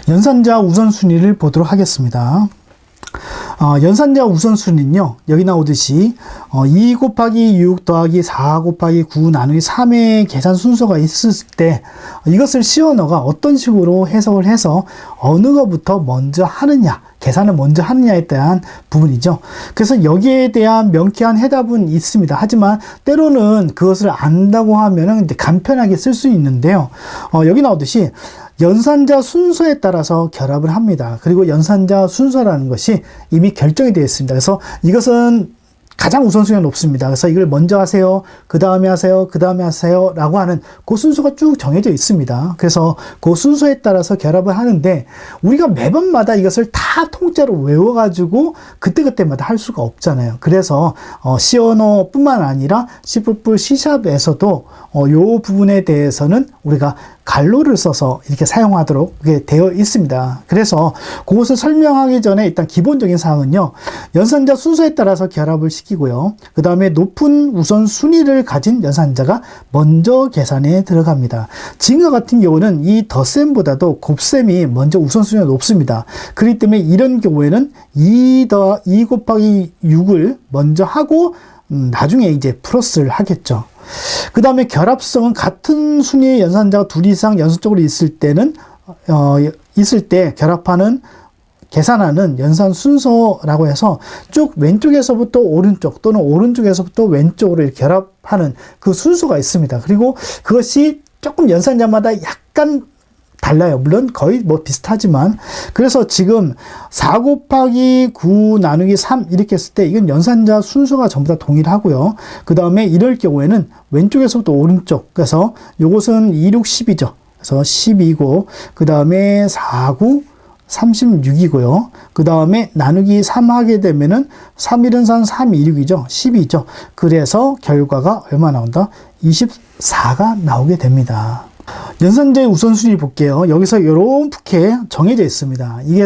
연산자 우선순위를 보도록 하겠습니다. 연산자 우선순위는요, 여기 나오듯이 2 곱하기 6 더하기 4 곱하기 9 나누기 3의 계산 순서가 있을 때 이것을 시어너가 어떤 식으로 해석을 해서 어느 것부터 먼저 하느냐, 계산을 먼저 하느냐에 대한 부분이죠. 그래서 여기에 대한 명쾌한 해답은 있습니다. 하지만 때로는 그것을 안다고 하면은 간편하게 쓸 수 있는데요. 여기 나오듯이 연산자 순서에 따라서 결합을 합니다. 그리고 연산자 순서라는 것이 이미 결정이 되어 있습니다. 그래서 이것은 가장 우선순위가 높습니다. 그래서 이걸 먼저 하세요, 그 다음에 하세요, 그 다음에 하세요 라고 하는 그 순서가 쭉 정해져 있습니다. 그래서 그 순서에 따라서 결합을 하는데 우리가 매번마다 이것을 다 통째로 외워가지고 그때그때마다 할 수가 없잖아요. 그래서 시언어 뿐만 아니라 C++, C샵에서도 요 부분에 대해서는 우리가 갈로를 써서 이렇게 사용하도록 되어 있습니다. 그래서 그것을 설명하기 전에 일단 기본적인 사항은요, 연산자 순서에 따라서 결합을 시키고요, 그 다음에 높은 우선순위를 가진 연산자가 먼저 계산에 들어갑니다. 지금과 같은 경우는 이 덧셈보다도 곱셈이 먼저 우선순위가 높습니다. 그렇기 때문에 이런 경우에는 2 곱하기 6을 먼저 하고 나중에 이제 플러스를 하겠죠. 그 다음에 결합성은 같은 순위의 연산자가 둘 이상 연속적으로 있을 때는 있을 때 결합하는 계산하는 연산 순서라고 해서 쭉 왼쪽에서부터 오른쪽 또는 오른쪽에서부터 왼쪽으로 이렇게 결합하는 그 순서가 있습니다. 그리고 그것이 조금 연산자마다 약간 달라요. 물론 거의 비슷하지만, 그래서 지금 4 곱하기 9 나누기 3 이렇게 했을 때 이건 연산자 순서가 전부 다 동일하고요. 그 다음에 이럴 경우에는 왼쪽에서부터 오른쪽, 그래서 요것은 2, 6, 10이죠. 그래서 12고, 그 다음에 4, 9, 36이고요. 그 다음에 나누기 3 하게 되면은 3, 1은 3, 3, 2, 6이죠. 12죠. 그래서 결과가 얼마 나온다? 24가 나오게 됩니다. 연산자의 우선순위 볼게요. 여기서 이렇게 정해져 있습니다. 이게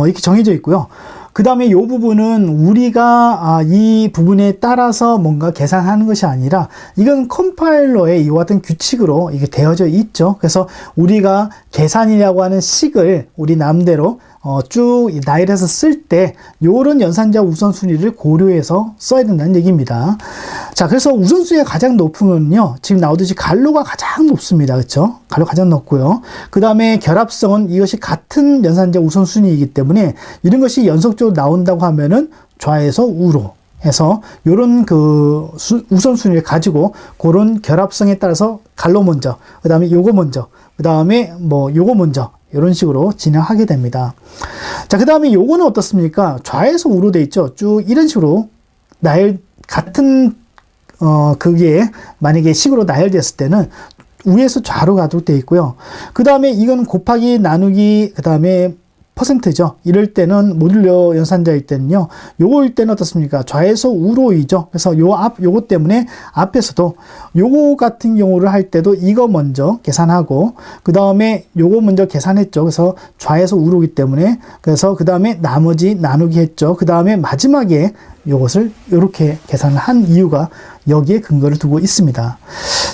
이렇게 정해져 있고요. 그 다음에 이 부분은 우리가 이 부분에 따라서 뭔가 계산하는 것이 아니라 이건 컴파일러의 이와 같은 규칙으로 이게 되어져 있죠. 그래서 우리가 계산이라고 하는 식을 우리 나름대로 쭉 나열해서 쓸 때 요런 연산자 우선순위를 고려해서 써야 된다는 얘기입니다. 자, 그래서 우선순위가 가장 높은 건요, 지금 나오듯이 갈로가 가장 높습니다. 그렇죠? 갈로 가장 높고요. 그 다음에 결합성은 이것이 같은 연산자 우선순위이기 때문에 이런 것이 연속적으로 나온다고 하면은 좌에서 우로 해서 요런 그 우선순위를 가지고 그런 결합성에 따라서 갈로 먼저, 그 다음에 요거 먼저, 그 다음에 요거 먼저, 이런 식으로 진행하게 됩니다. 자, 그 다음에 요거는 어떻습니까? 좌에서 우로 돼 있죠. 쭉 이런 식으로 같은 그게 만약에 식으로 나열됐을 때는 위에서 좌로 가도록 돼 있고요. 그 다음에 이건 곱하기 나누기, 그 다음에 퍼센트죠. 이럴 때는 모듈러 연산자일 때는요, 요거일 때는 어떻습니까? 좌에서 우로이죠. 그래서 요거 때문에 앞에서도 요거 같은 경우를 할 때도 이거 먼저 계산하고, 그 다음에 요거 먼저 계산했죠. 그래서 좌에서 우로이기 때문에, 그래서 그 다음에 나머지 나누기 했죠. 그 다음에 마지막에 요것을 이렇게 계산을 한 이유가 여기에 근거를 두고 있습니다.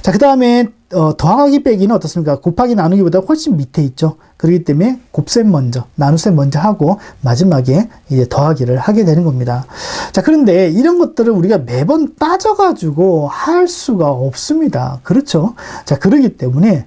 자, 그 다음에 더하기 빼기는 어떻습니까? 곱하기 나누기보다 훨씬 밑에 있죠. 그렇기 때문에 곱셈 먼저, 나눗셈 먼저 하고 마지막에 이제 더하기를 하게 되는 겁니다. 자, 그런데 이런 것들을 우리가 매번 따져가지고 할 수가 없습니다. 그렇죠? 자, 그렇기 때문에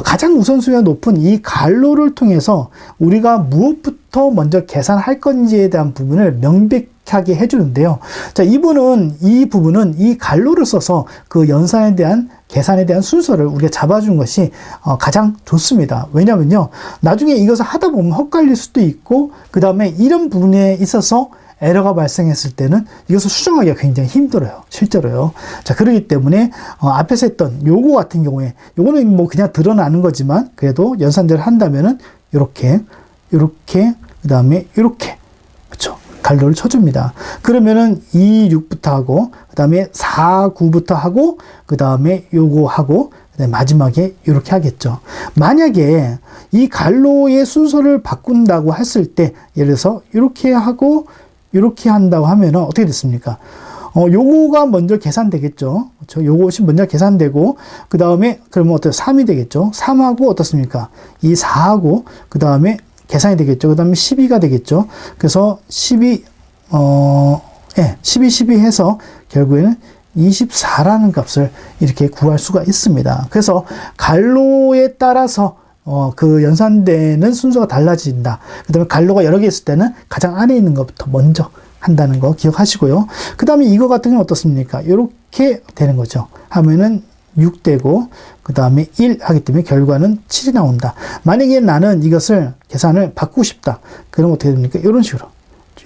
가장 우선순위가 높은 이 갈로를 통해서 우리가 무엇부터 먼저 계산할 건지에 대한 부분을 명백하게 해주는데요. 자, 이 부분은 이 갈로를 써서 그 연산에 대한 계산에 대한 순서를 우리가 잡아준 것이 가장 좋습니다. 왜냐면요, 나중에 이것을 하다 보면 헛갈릴 수도 있고, 그 다음에 이런 부분에 있어서 에러가 발생했을 때는 이것을 수정하기가 굉장히 힘들어요. 실제로요. 자, 그렇기 때문에 앞에서 했던 요거 같은 경우에, 요거는 그냥 드러나는 거지만 그래도 연산자를 한다면은 요렇게, 그 다음에 요렇게, 그렇죠? 갈로를 쳐줍니다. 그러면은 2, 6부터 하고, 그 다음에 4, 9부터 하고, 그 다음에 요거 하고, 마지막에 이렇게 하겠죠. 만약에 이 갈로의 순서를 바꾼다고 했을 때, 예를 들어서 이렇게 하고 이렇게 한다고 하면 어떻게 됐습니까? 요거가 먼저 계산되겠죠. 그렇죠? 요것이 먼저 계산되고, 그 다음에 그러면 3이 되겠죠. 3하고 어떻습니까? 이 4하고 그 다음에 계산이 되겠죠. 그 다음에 12가 되겠죠. 그래서 12 해서 결국에는 24라는 값을 이렇게 구할 수가 있습니다. 그래서 갈로에 따라서 그 연산되는 순서가 달라진다. 그 다음에 갈로가 여러 개 있을 때는 가장 안에 있는 것부터 먼저 한다는 거 기억하시고요. 그 다음에 이거 같은 경우는 어떻습니까? 이렇게 되는 거죠. 하면은 6 되고, 그 다음에 1 하기 때문에 결과는 7이 나온다. 만약에 나는 이것을 계산을 바꾸고 싶다. 그럼 어떻게 됩니까? 이런 식으로.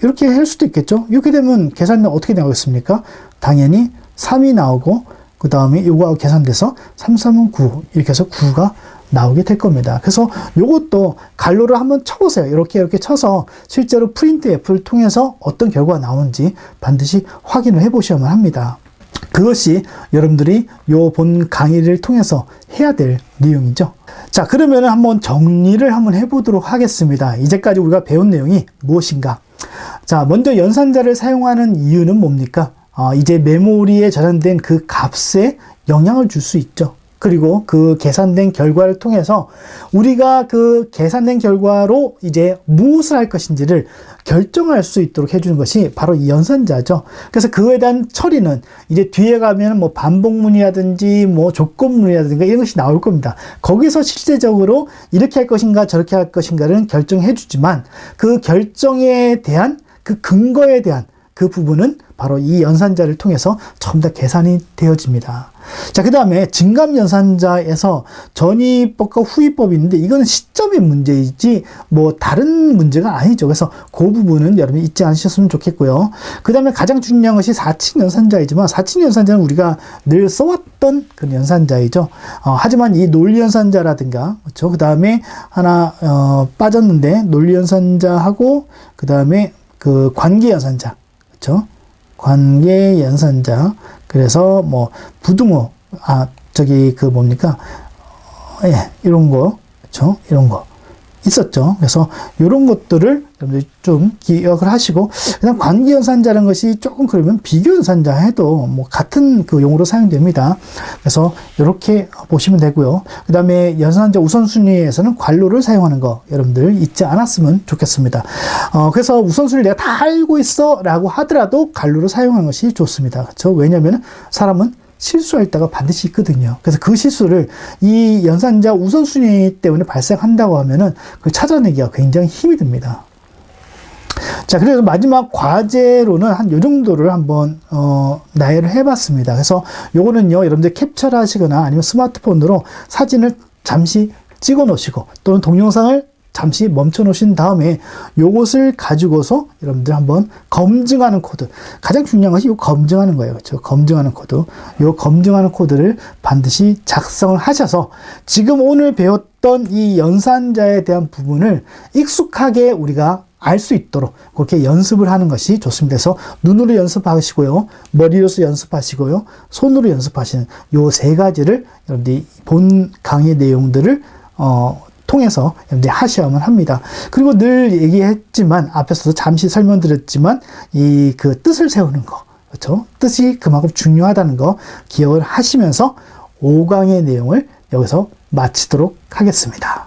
이렇게 할 수도 있겠죠? 이렇게 되면 계산은 어떻게 나오겠습니까? 당연히 3이 나오고, 그 다음에 요거하고 계산돼서 3, 3은 9. 이렇게 해서 9가 나오게 될 겁니다. 그래서 요것도 갈로를 한번 쳐보세요. 이렇게 쳐서 실제로 프린트F를 통해서 어떤 결과가 나오는지 반드시 확인을 해보셔야만 합니다. 그것이 여러분들이 요 본 강의를 통해서 해야 될 내용이죠. 자, 그러면 한번 정리를 한번 해보도록 하겠습니다. 이제까지 우리가 배운 내용이 무엇인가? 자, 먼저 연산자를 사용하는 이유는 뭡니까? 이제 메모리에 저장된 그 값에 영향을 줄 수 있죠. 그리고 그 계산된 결과를 통해서 우리가 그 계산된 결과로 이제 무엇을 할 것인지를 결정할 수 있도록 해주는 것이 바로 이 연산자죠. 그래서 그거에 대한 처리는 이제 뒤에 가면 뭐 반복문이라든지 뭐 조건문이라든가 이런 것이 나올 겁니다. 거기서 실제적으로 이렇게 할 것인가 저렇게 할 것인가를 결정해 주지만 그 결정에 대한 그 근거에 대한 그 부분은 바로 이 연산자를 통해서 전부 다 계산이 되어집니다. 자, 그 다음에 증감연산자에서 전이법과 후이법이 있는데 이거는 시점의 문제이지 뭐 다른 문제가 아니죠. 그래서 그 부분은 여러분이 잊지 않으셨으면 좋겠고요. 그 다음에 가장 중요한 것이 4층 연산자이지만 4층 연산자는 우리가 늘 써왔던 그런 연산자이죠. 하지만 이 논리연산자라든가, 그렇죠? 그 다음에 하나 빠졌는데 논리연산자하고 그 다음에 그 관계연산자, 그렇죠? 관계연산자. 그래서 뭐 부등호, 그 뭡니까? 이런 거, 그렇죠? 이런 거 있었죠. 그래서 이런 것들을 여러분들 좀 기억을 하시고, 그다음 관계연산자라는 것이 조금 그러면 비교연산자 해도 뭐 같은 그 용어로 사용됩니다. 그래서 이렇게 보시면 되고요. 그 다음에 연산자 우선순위에서는 괄호를 사용하는 거 여러분들 잊지 않았으면 좋겠습니다. 그래서 우선순위를 내가 다 알고 있어 라고 하더라도 괄호를 사용하는 것이 좋습니다. 그렇죠? 왜냐하면 사람은 실수할 때가 반드시 있거든요. 그래서 그 실수를 이 연산자 우선순위 때문에 발생한다고 하면은 그걸 찾아내기가 굉장히 힘이 듭니다. 자, 그래서 마지막 과제로는 한 요 정도를 한번 나열을 해봤습니다. 그래서 요거는요, 여러분들 캡처를 하시거나 아니면 스마트폰으로 사진을 잠시 찍어 놓으시고 또는 동영상을 잠시 멈춰 놓으신 다음에 요것을 가지고서 여러분들 한번 검증하는 코드, 가장 중요한 것이 요 검증하는 거예요. 그렇죠? 검증하는 코드. 요 검증하는 코드를 반드시 작성을 하셔서 지금 오늘 배웠던 이 연산자에 대한 부분을 익숙하게 우리가 알 수 있도록 그렇게 연습을 하는 것이 좋습니다. 그래서 눈으로 연습하시고요, 머리로서 연습하시고요, 손으로 연습하시는 요 세 가지를 여러분들이 본 강의 내용들을 통해서 여러분들이 하셔야만 합니다. 그리고 늘 얘기했지만, 앞에서도 잠시 설명드렸지만, 이 그 뜻을 세우는 거, 그렇죠? 뜻이 그만큼 중요하다는 거 기억을 하시면서 5강의 내용을 여기서 마치도록 하겠습니다.